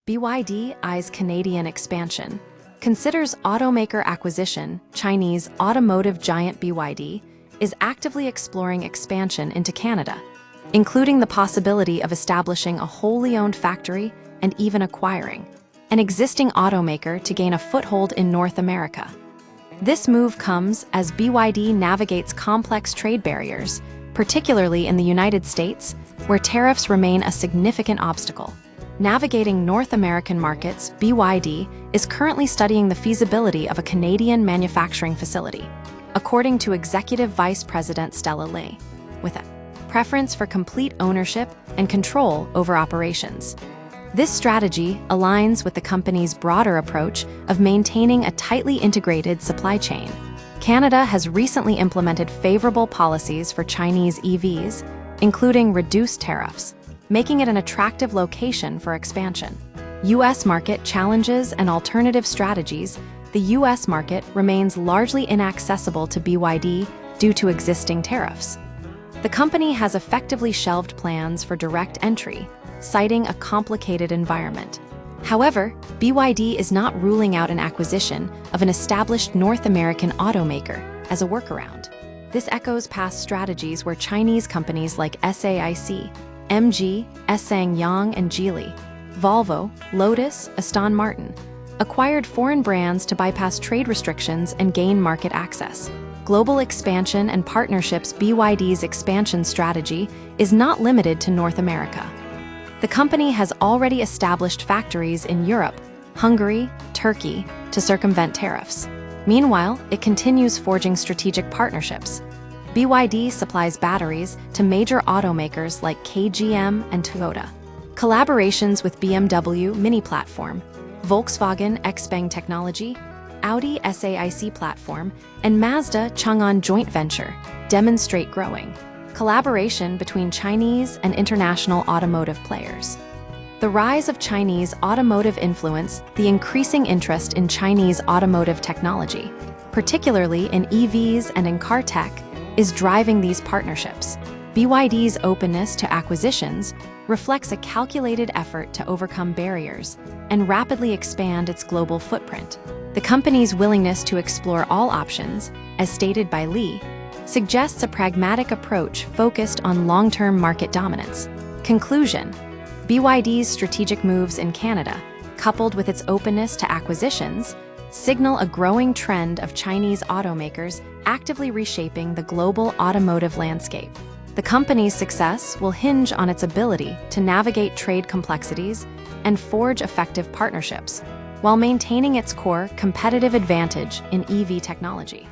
BYD eyes Canadian expansion, considers automaker acquisition. Chinese automotive giant BYD is actively exploring expansion into Canada, including the possibility of establishing a wholly owned factory and even acquiring an existing automaker to gain a foothold in North America. This move comes as BYD navigates complex trade barriers, particularly in the United States, where tariffs remain a significant obstacle. Navigating North American markets, BYD is currently studying the feasibility of a Canadian manufacturing facility, according to Executive Vice President Stella Lay, with a preference for complete ownership and control over operations. This strategy aligns with the company's broader approach of maintaining a tightly integrated supply chain. Canada has recently implemented favorable policies for Chinese EVs, including reduced tariffs, making it an attractive location for expansion. U.S. market challenges and alternative strategies. The U.S. market remains largely inaccessible to BYD due to existing tariffs. The company has effectively shelved plans for direct entry, citing a complicated environment. However, BYD is not ruling out an acquisition of an established North American automaker as a workaround. This echoes past strategies where Chinese companies like SAIC, MG, SsangYong and Geely, Volvo, Lotus, Aston Martin acquired foreign brands to bypass trade restrictions and gain market access. Global expansion and partnerships. BYD's expansion strategy is not limited to North America. The company has already established factories in Europe, Hungary, Turkey to circumvent tariffs. Meanwhile, it continues forging strategic partnerships. BYD supplies batteries to major automakers like KGM and Toyota. Collaborations with BMW Mini Platform, Volkswagen XPeng Technology, Audi SAIC Platform, and Mazda Chang'an joint venture demonstrate growing collaboration between Chinese and international automotive players. The rise of Chinese automotive influence. The increasing interest in Chinese automotive technology, particularly in EVs and in car tech, is driving these partnerships. BYD's openness to acquisitions reflects a calculated effort to overcome barriers and rapidly expand its global footprint. The company's willingness to explore all options, as stated by Li, suggests a pragmatic approach focused on long-term market dominance. Conclusion: BYD's strategic moves in Canada, coupled with its openness to acquisitions, signal a growing trend of Chinese automakers actively reshaping the global automotive landscape. The company's success will hinge on its ability to navigate trade complexities and forge effective partnerships, while maintaining its core competitive advantage in EV technology.